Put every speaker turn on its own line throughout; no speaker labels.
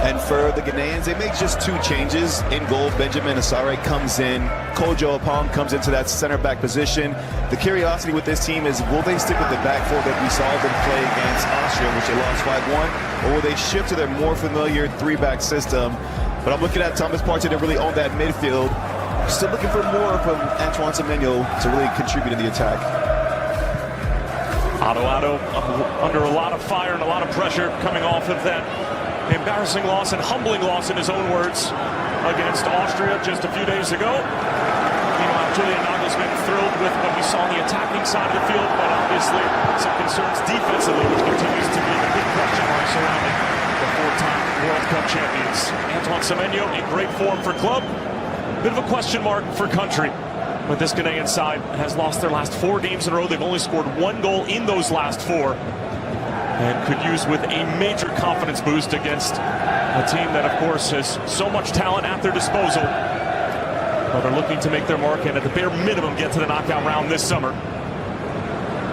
And for the Ghanaians, they make just 2 changes. In goal, Benjamin Asare comes in. Kojo Apong comes into that center back position. The curiosity with this team is, will they stick with the back four that we saw them play against Austria, which they lost 5-1? Or will they shift to their more familiar 3-back system? But I'm looking at Thomas Partey to really own that midfield. Still looking for more from Antoine Semenyo to really contribute to the attack.
Otto under a lot of fire and a lot of pressure coming off of that embarrassing loss and humbling loss, in his own words, against Austria just a few days ago. Meanwhile, Julian Nagelsmann thrilled with what he saw on the attacking side of the field, but obviously some concerns defensively, which continues to be the big question mark surrounding the 4-time World Cup champions. Antoine Semenyo in great form for club, bit of a question mark for country. But this Ghanaian side has lost their last 4 games in a row. They've only scored 1 goal in those last 4. And could use with a major confidence boost against a team that, of course, has so much talent at their disposal. But they're looking to make their mark and at the bare minimum get to the knockout round this summer.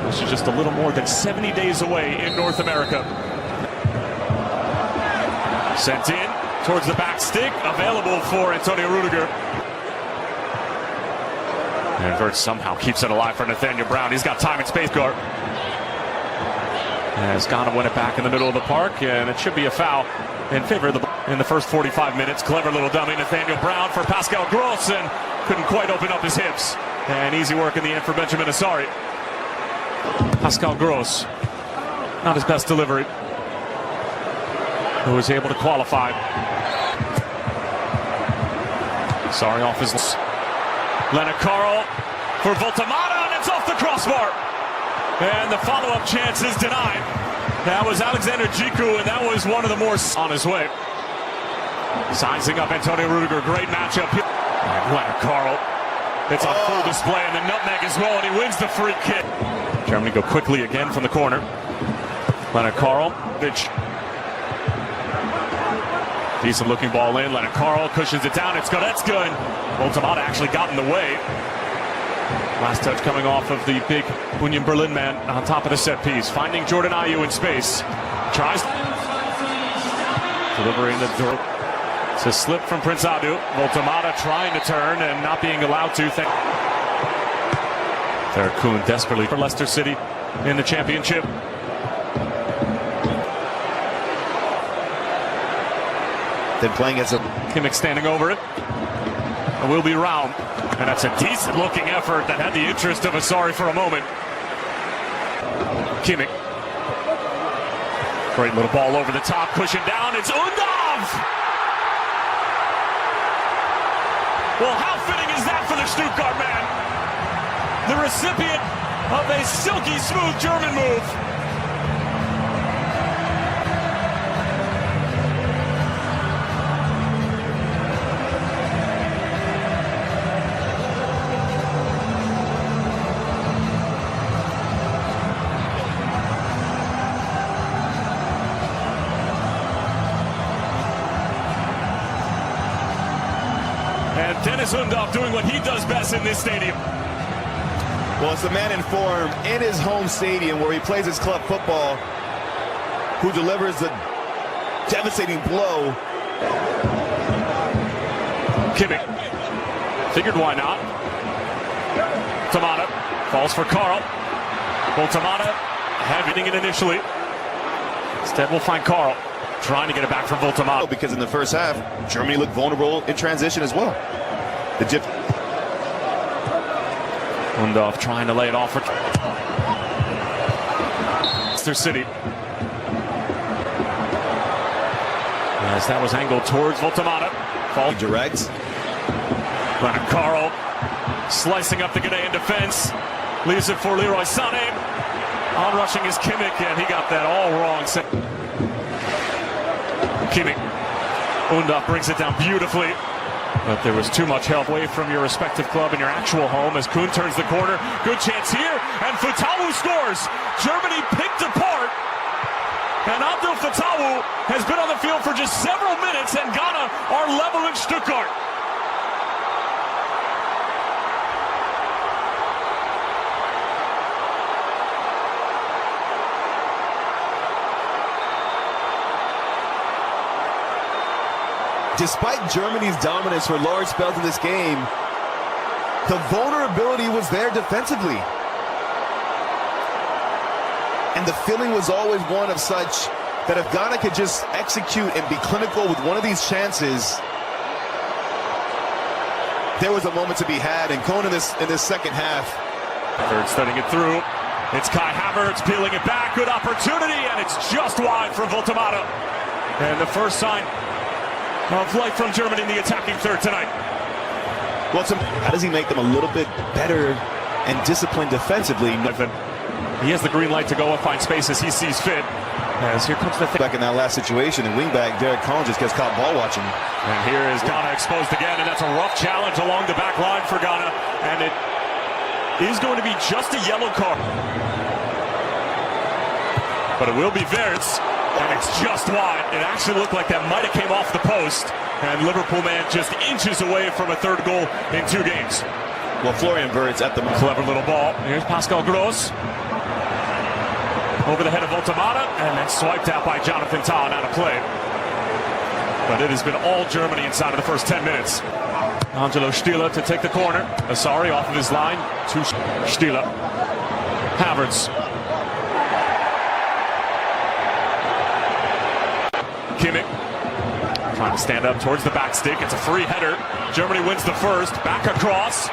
Which is just a little more than 70 days away in North America. Sent in towards the back stick, available for Antonio Rudiger. And Vert somehow keeps it alive for Nathaniel Brown. He's got time and space guard. Has Ghana win it back in the middle of the park, and it should be a foul in favor of in the first 45 minutes. Clever little dummy, Nathaniel Brown for Pascal Gross, and couldn't quite open up his hips. And easy work in the end for Benjamin Asare. Pascal Gross, not his best delivery, who was able to qualify. Asare off his... Leonard Carl for Voltamata, and it's off the crossbar. And the follow-up chance is denied. That was Alexander Djiku, and that was one of the more on his way. Sizing up Antonio Rudiger, great matchup. Leonard Carl, it's on full display, and the nutmeg as well, and he wins the free kick. Germany go quickly again from the corner. Leonard Carl, decent looking ball in. Leonard Carl cushions it down. It's Goretzka, and Voltamata actually got in the way. Last touch coming off of the big Union Berlin man on top of the set piece. Finding Jordan Ayew in space. Tries. Delivering the door. It's a slip from Prince Adu. Voltamata trying to turn and not being allowed to. Kuhn desperately for Leicester City in the championship.
Then playing as a...
Kimmich standing over it. It will be round. And that's a decent looking effort that had the interest of Asare for a moment. Kimmich. Great little ball over the top, pushing down. It's Undav! Well, how fitting is that for the Stuttgart man? The recipient of a silky smooth German move. And Dennis Undav doing what he does best in this stadium.
Well, it's the man in form in his home stadium where he plays his club football, who delivers the devastating blow.
Kimmich. Figured why not. Voltamata falls for Carl. Voltamata having it initially. Instead, we'll find Carl trying to get it back from Voltamata.
Because in the first half, Germany looked vulnerable in transition as well.
Undav trying to lay it off for Leicester City. As that was angled towards Voltamata. Fall
direct.
Leonard Carl slicing up the Ghanaian defense. Leaves it for Leroy Sané. On-rushing is Kimmich, and he got that all wrong. Kimmich. Undav brings it down beautifully. But there was too much help away from your respective club in your actual home as Kuhn turns the corner. Good chance here, and Fatawu scores. Germany picked apart. And Abdel Fatawu has been on the field for just several minutes, and Ghana are level in Stuttgart.
Despite Germany's dominance for large spells in this game, the vulnerability was there defensively. And the feeling was always one of such that if Ghana could just execute and be clinical with one of these chances, there was a moment to be had. And Cone in this second half.
Third studying it through. It's Kai Havertz peeling it back. Good opportunity, and it's just wide from Voltemata. And the first sign of life from Germany in the attacking third tonight.
Well, how does he make them a little bit better and disciplined defensively?
He has the green light to go and find space as he sees fit. As here comes the
back in that last situation, the wingback Derek Collins just gets caught ball watching.
And here is Ghana exposed again, and that's a rough challenge along the back line for Ghana. And it is going to be just a yellow card. But it will be Verts, and it's just wide. It actually looked like that might have came off the post. And Liverpool man just inches away from a third goal in 2 games.
Well, Florian Wirtz at the
clever little ball. Here's Pascal Gross. Over the head of Voltemata, and then swiped out by Jonathan Tah and out of play. But it has been all Germany inside of the first 10 minutes. Angelo Stiller to take the corner. Asari off of his line to Stiller. Havertz. Kimmich trying to stand up towards the back stick. It's a free header. Germany wins the first. Back across.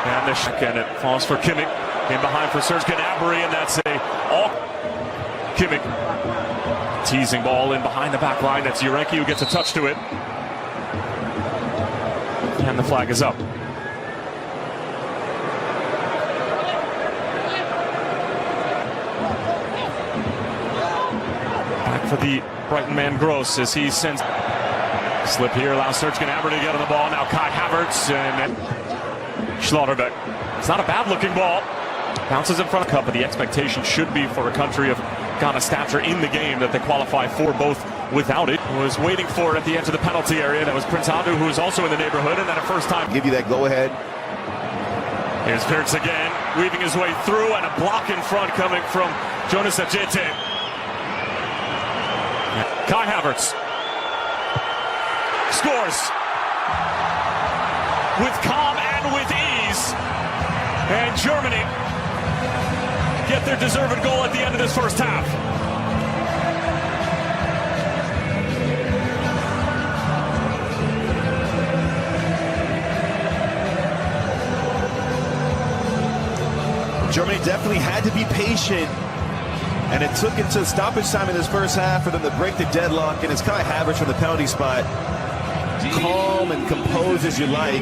And it falls for Kimmich. In behind for Serge Gnabry, and that's Kimmich. Teasing ball in behind the back line. That's Urenki who gets a touch to it. And the flag is up. Back for the Brighton man Gross as he sends. Slip here allows Serge Gnabry to get on the ball. Now Kai Havertz and Schlotterbeck. It's not a bad looking ball. Bounces in front of cup, but the expectation should be for a country of Ghana stature in the game that they qualify for both without it. Was waiting for it at the edge of the penalty area. That was Prince Adu, who was also in the neighborhood, and then a first time.
Give you that go ahead.
Here's Wirtz again, weaving his way through, and a block in front coming from Jonas Ajete. Kai Havertz scores with calm and with ease, and Germany get their deserved goal at the end of this first half.
Germany definitely had to be patient, and it took until stoppage time in this first half for them to break the deadlock. And it's Kai Havertz from the penalty spot, calm and composed as you like.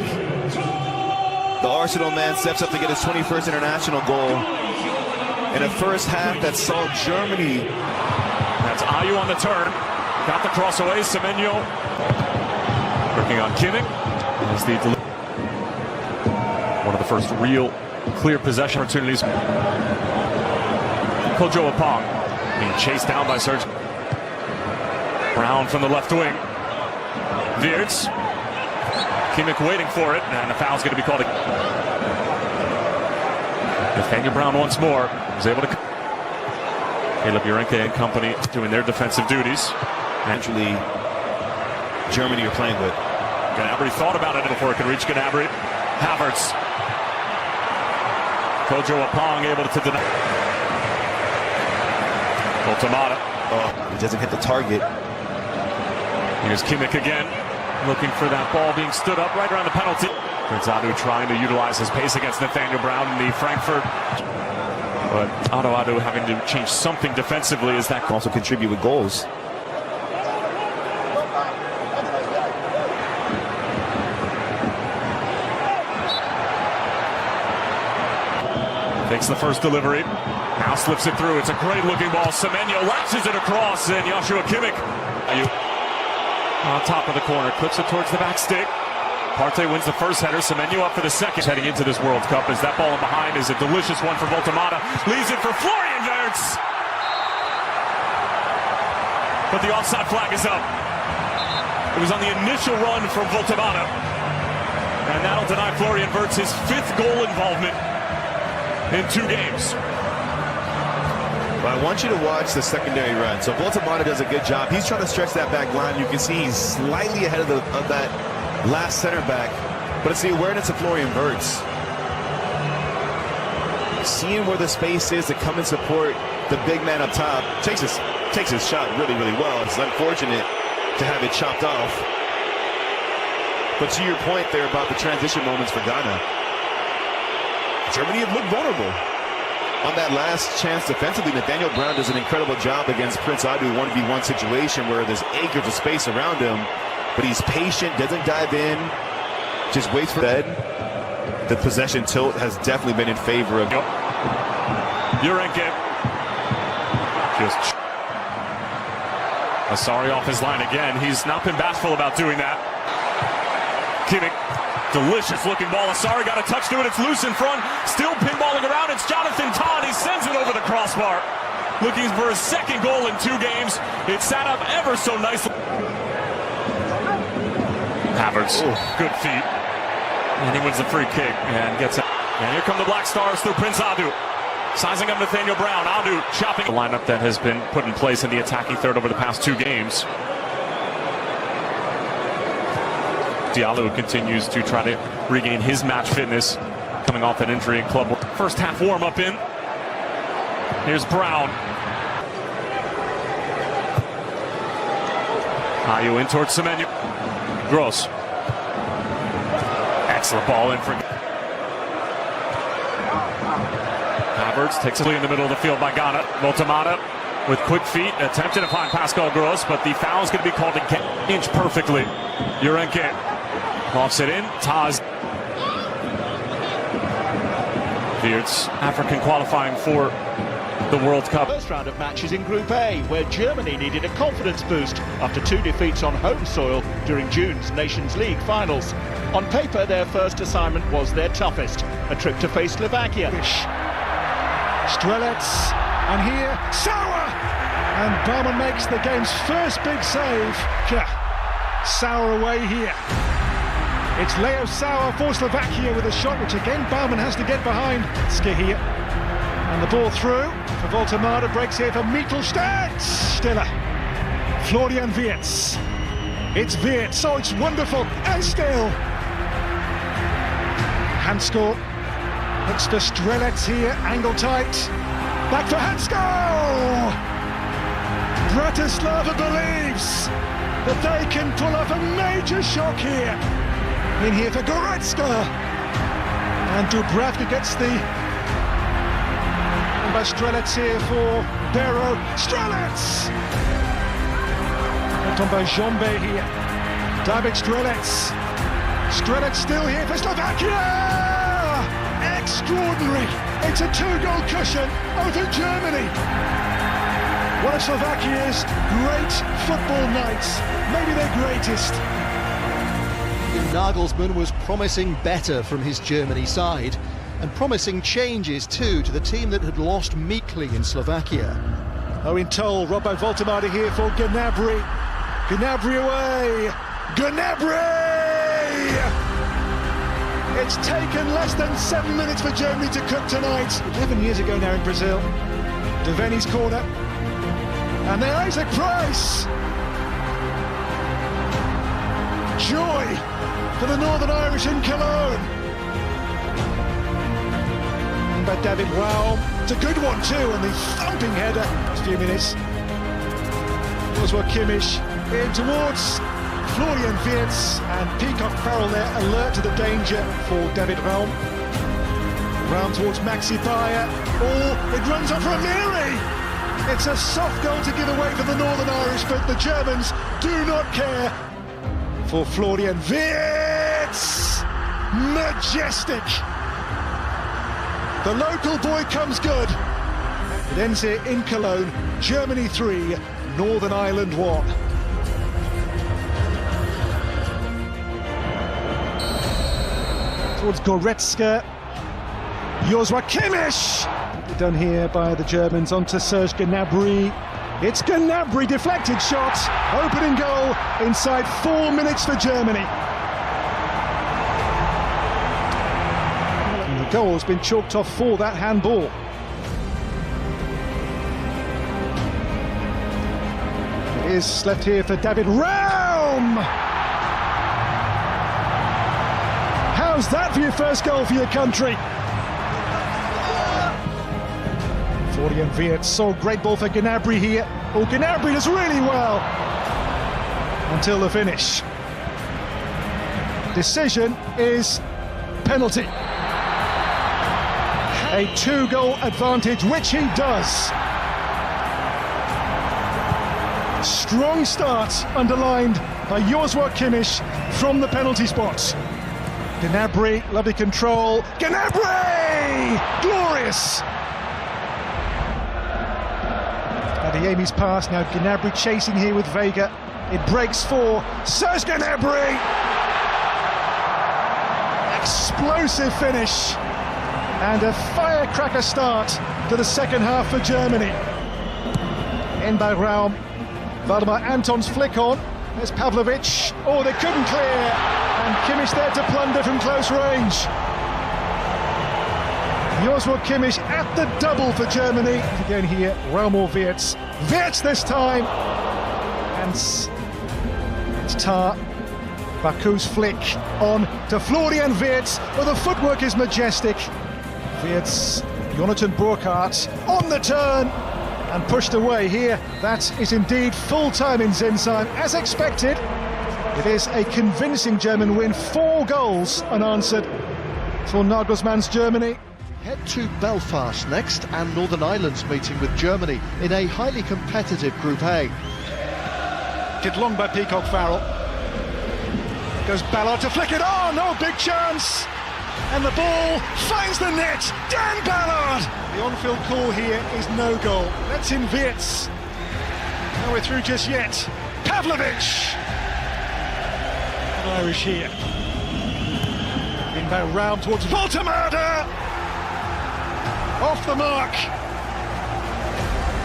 The Arsenal man steps up to get his 21st international goal in a first half that saw Germany.
That's Ayew on the turn. Got the cross away. Semenyo working on Kimmich. As the one of the first real clear possession opportunities. Kojo Apong being chased down by Serge. Brown from the left wing. Wirtz. Kimmich waiting for it, and the foul's going to be called. Nathaniel Brown once more was able to. Caleb Urenke and company doing their defensive duties.
Actually, Germany are playing with.
Gnabry thought about it before it could reach Gnabry. Havertz. Kojo Apong able to deny. Voltemata.
Oh, he doesn't hit the target.
Here's Kimmich again, looking for that ball being stood up right around the penalty. Prince Adu trying to utilize his pace against Nathaniel Brown in the Frankfurt. But Adu having to change something defensively as that
can also contribute with goals.
Takes the first delivery. Now slips it through. It's a great looking ball. Semenyo latches it across, and Joshua Kimmich on top of the corner, clips it towards the back stick. Partey wins the first header. Semenyo up for the second. Heading into this World Cup as that ball in behind is a delicious one for Voltemata. Leaves it for Florian Wirtz. But the offside flag is up. It was on the initial run from Voltemata. And that'll deny Florian Wirtz his 5th goal involvement in 2 games.
Well, I want you to watch the secondary run. So Voltamata does a good job. He's trying to stretch that back line. You can see he's slightly ahead of that last center back, but it's the awareness of Florian Wirtz. Seeing where the space is to come and support the big man up top. Takes his shot really, really well. It's unfortunate to have it chopped off. But to your point there about the transition moments for Ghana, Germany had looked vulnerable. On that last chance defensively, Nathaniel Brown does an incredible job against Prince Adu 1v1 situation where there's acres of space around him, but he's patient, doesn't dive in, just waits for that. The possession tilt has definitely been in favor of
Urenke. Just Asari off his line again. He's not been bashful about doing that. Kimmich. Delicious looking ball. Asari got a touch to it. It's loose in front. Still pinballing around. It's Jonathan Todd. He sends it over the crossbar. Looking for his second goal in 2 games. It sat up ever so nicely. Havertz. Good feet. And he wins the free kick and gets out. And here come the Black Stars through Prince Adu. Sizing up Nathaniel Brown. Adu chopping. The lineup that has been put in place in the attacking third over the past 2 games. Diallo continues to try to regain his match fitness, coming off an injury in club. First half warm-up in. Here's Brown. Ayu in towards Semenyo. Gross. Excellent ball in for Havertz. Takes it in the middle of the field by Ghana. Voltamata with quick feet, attempted to find Pascal Gross, but the foul is going to be called again. Inch perfectly. Urenke. Lofts it in. Taz. Wirtz, African qualifying for the World Cup.
First round of matches in Group A, where Germany needed a confidence boost after 2 defeats on home soil during June's Nations League finals. On paper, their first assignment was their toughest, a trip to face Slovakia.
Strelec, and here, Sauer! And Baumann makes the game's first big save. Sauer away here. It's Leo Sauer for Slovakia with a shot which again Baumann has to get behind. Skihia. And the ball through for Voltamata, breaks here for Mittelstadt. Stiller. Florian Wirtz. It's Wirtz, oh it's wonderful, and still. Hansko. Looks for Strelec here, angle tight. Back for Hansko! Bratislava believes that they can pull off a major shock here. In here for Goretzka, and Dubravka gets the by Strelec here for Barrow. Strelec! On by Jombe here. David Strelec. Strelec still here for Slovakia! Extraordinary! It's a 2-goal cushion over Germany. One of Slovakia's great football nights, maybe their greatest.
Nagelsmann was promising better from his Germany side, and promising changes too to the team that had lost meekly in Slovakia.
Owen Toll, Robbo Voltamata here for Gnabry. Gnabry away! Gnabry! It's taken less than 7 minutes for Germany to cook tonight. 11 years ago now in Brazil. Deveni's corner. And then Isaac Price! Joy for the Northern Irish in Cologne. But David Wow, it's a good one too, and the thumping header. It's a few minutes. Joshua Kimmich in towards Florian Wirtz, and Peacock Farrell there, alert to the danger for David Raum. Round towards Maxi Bayer. Oh, it runs off Ramiri. It's a soft goal to give away for the Northern Irish, but the Germans do not care. For Florian Wirtz, majestic. The local boy comes good. It ends here in Cologne. Germany 3, Northern Ireland 1. Towards Goretzka. Joshua Kimmich. Done here by the Germans onto Serge Gnabry. It's Gnabry, deflected shot, opening goal inside 4 minutes for Germany. And the goal has been chalked off for that handball. is left here for David Raum. How's that for your first goal for your country? Florian Wirtz, so great ball for Gnabry here. Oh, Gnabry does really well until the finish. Decision is penalty. A 2-goal advantage, which he does. Strong start underlined by Joshua Kimmich from the penalty spot. Gnabry, lovely control. Gnabry! Glorious! Adeyemi's pass, now Gnabry chasing here with Vega. It breaks for Serge Gnabry! Explosive finish and a firecracker start to the second half for Germany. In by Raum, Waldemar Anton's flick on. There's Pavlovic. Oh, they couldn't clear, and Kimmich there to plunder from close range. Joshua Kimmich at the double for Germany. Again here, Raum or Wirtz. Wirtz this time, and it's Tar. Baku's flick on to Florian Wirtz. Well, the footwork is majestic. Wirtz, Jonathan Burkhardt on the turn and pushed away here. That is indeed full time in Zinsheim, as expected. It is a convincing German win, 4 goals unanswered for Nagelsmann's Germany.
Head to Belfast next, and Northern Ireland's meeting with Germany in a highly competitive Group A.
Hit long by Peacock Farrell. Goes Ballard to flick it on, oh, big chance! And the ball finds the net, Dan Ballard! The on-field call here is no goal. That's in Wirtz. No, we're through just yet. Pavlovic! An Irish here. In by Raum towards Voltemade! Off the mark!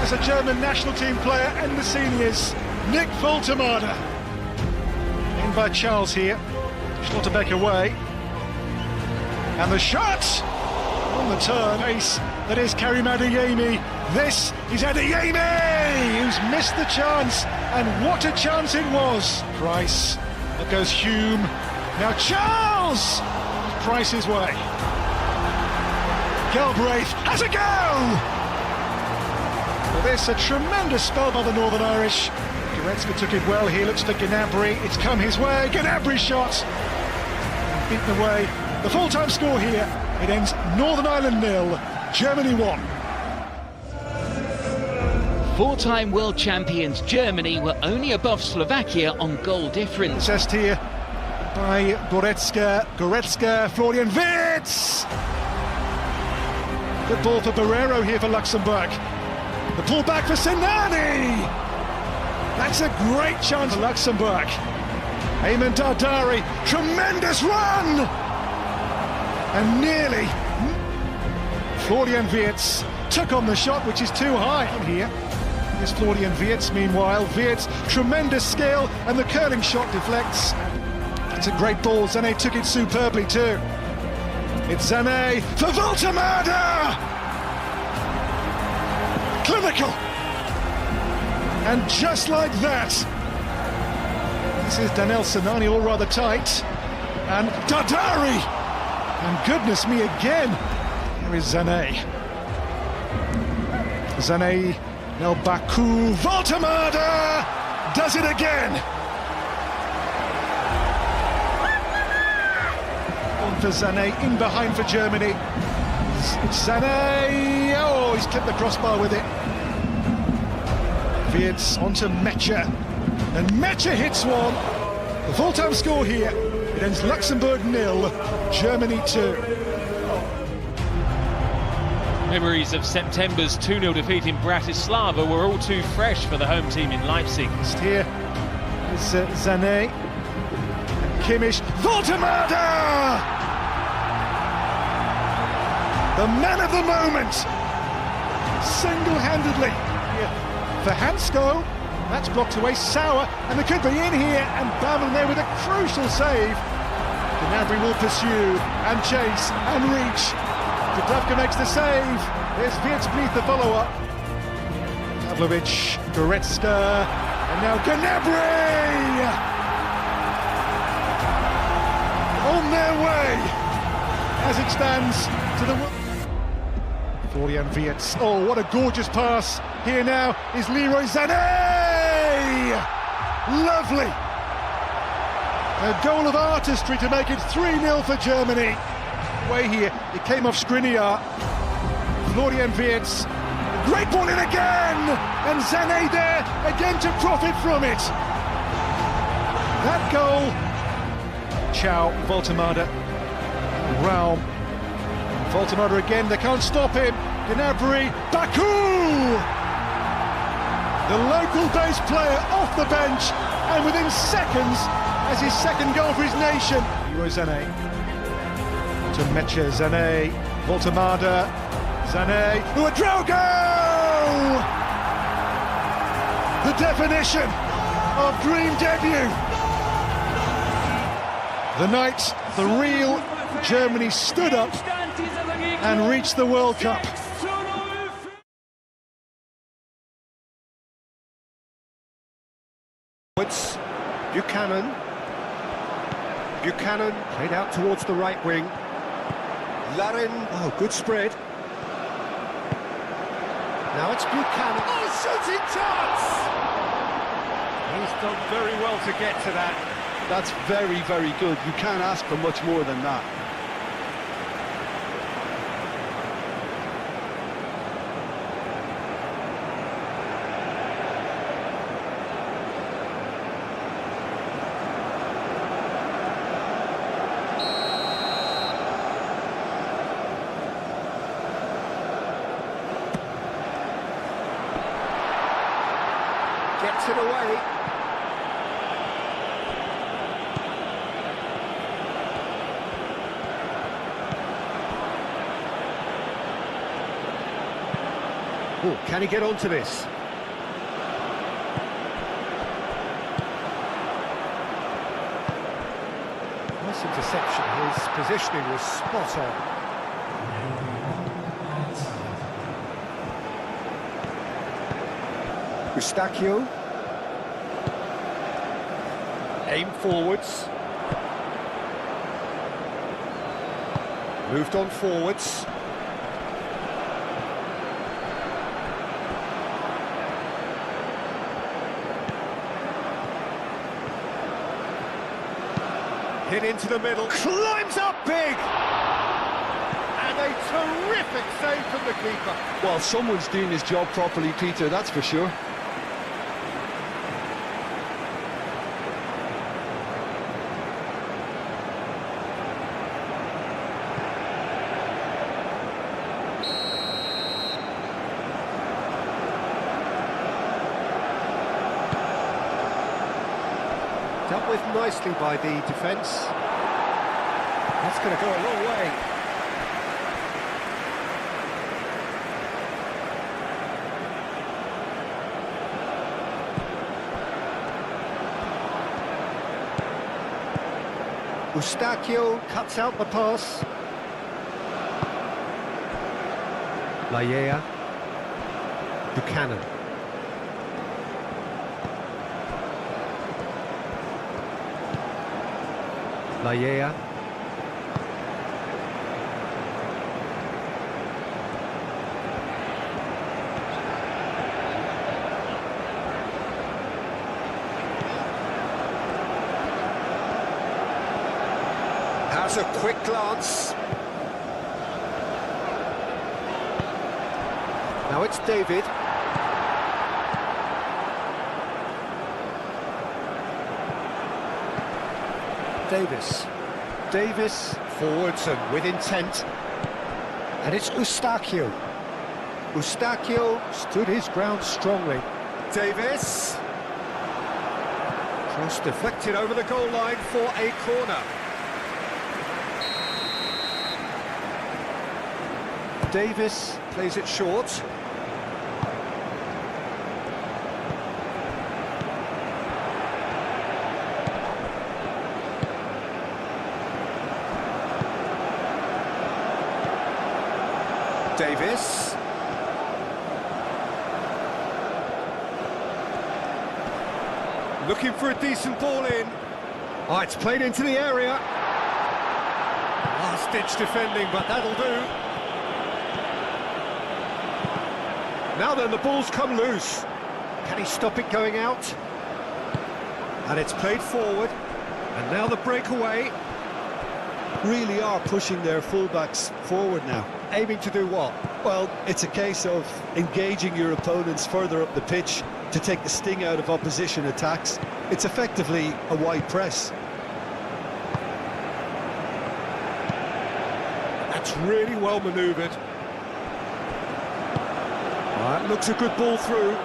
As a German national team player and the seniors, Nick Voltemade. In by Charles here, Schlotterbeck away, and the shot on the turn, ace that is Karim Adeyemi. This is Adeyemi, who's missed the chance, and what a chance it was. Price, that goes Hume, now Charles, Price's way. Galbraith has a go! For this, a tremendous spell by the Northern Irish. Goretzka took it well here, looks for Gnabry, it's come his way, Gnabry shot! Beaten away, the full-time score here, it ends Northern Ireland 0, Germany 1.
4-time world champions Germany were only above Slovakia on goal difference.
Assessed here by Goretzka, Florian Wirtz! Good ball for Barrero here for Luxembourg. The pull back for Sinani! That's a great chance for Luxembourg. Ayman Dardari, tremendous run! And nearly Florian Wirtz took on the shot, which is too high here. Here's Florian Wirtz, meanwhile. Wirtz, tremendous skill, and the curling shot deflects. It's a great ball, Sané took it superbly too. It's Sané for Voltemade! Clinical! And just like that, this is Daniel Sinani, all rather tight, and Dardari, and goodness me again, here is Sané. Sané, now Baku, Voltemade does it again. On for Sané, in behind for Germany. It's Sané, oh, he's clipped the crossbar with it. Wirtz onto Mecha, and Mecha hits one. The full-time score here, it ends Luxembourg 0, Germany 2.
Memories of September's 2-0 defeat in Bratislava were all too fresh for the home team in Leipzig.
Here is Sané, Kimmich, Voltemade! The man of the moment, single-handedly. For Hansko, that's blocked away, Sauer, and they could be in here, and Baumann there with a crucial save. Gnabry will pursue, and chase, and reach. Dubravka makes the save, there's Wirtz beneath the follow-up. Pavlovic, Goretzka, and Now Gnabry! On their way as it stands to the... Florian Wirtz. Oh, what a gorgeous pass. Here now is Leroy Sané! Lovely! A goal of artistry to make it 3-0 for Germany. Way here, it came off Skriniar. Florian Wirtz. Great ball in again! And Sané there, again to profit from it. That goal. Ciao, Voltemada. Raum. Voltemada again, they can't stop him. Gnabry, Baku! The local base player off the bench, and within seconds, as his second goal for his nation. Leroy Sané. To Mecha, Sané. Voltemada. Sané. Ouedraogo! The definition of dream debut. The night the real Germany stood up and reached the World Cup.
Buchanan played out towards the right wing. Larin, oh, good spread. Now it's Buchanan. Oh, shooting chance! He's done very well to get to that.
That's very, very good. You can't ask for much more than that.
Gets it away. Oh, can he get onto this? Nice interception. His positioning was spot on. Eustachio. Aim forwards. Moved on forwards. Hit into the middle. Climbs up big! And a terrific save from the keeper.
Well, someone's doing his job properly, Peter, that's for sure.
Dealt with nicely by the defence. That's going to go a long way. Eustachio cuts out the pass. Lallea. Buchanan. Lallea. Has a quick glance. Now it's David. Davis forwards and with intent, and it's Eustachio. Eustachio stood his ground strongly. Davis, cross deflected over the goal line for a corner. Davis plays it short. Davis. looking for a decent ball in. Oh, it's played into the area. Last-ditch defending, but that'll do. Now then, the ball's come loose. Can he stop it going out? And it's played forward. And now the breakaway.
Really are pushing their fullbacks forward now.
Aiming to do what?
Well, it's a case of engaging your opponents further up the pitch to take the sting out of opposition attacks. It's effectively a wide press.
That's really well manoeuvred. That looks a good ball through.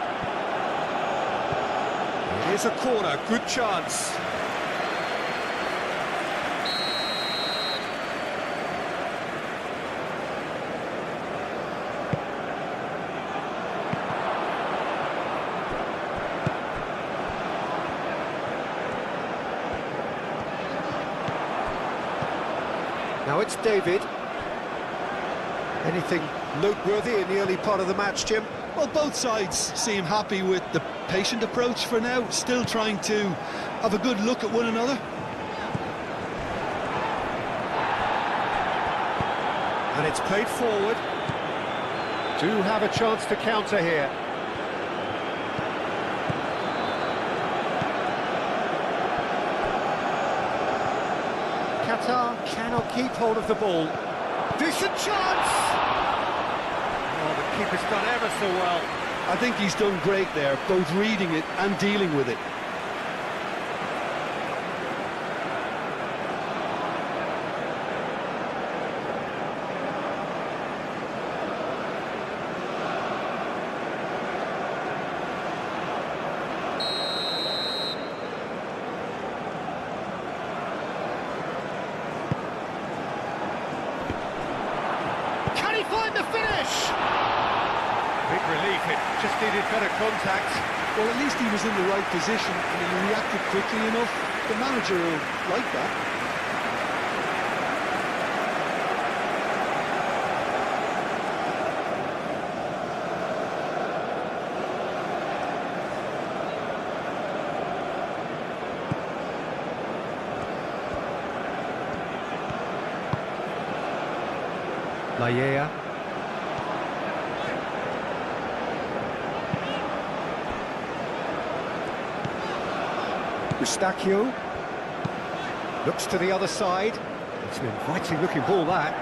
Here's a corner, good chance. Now it's David. Anything noteworthy in the early part of the match, Jim?
Well, both sides seem happy with the patient approach for now, still trying to have a good look at one another.
And it's played forward. Do have a chance to counter here. Qatar cannot keep hold of the ball. Decent chance! Oh, the keeper's done ever so well.
I think he's done great there, both reading it and dealing with it.
Can he find the finish? Big relief, it just needed better contact.
Well, at least he was in the right position and he reacted quickly enough. The manager will like that.
Laya. Eustachio looks to the other side. It's an inviting looking ball, that.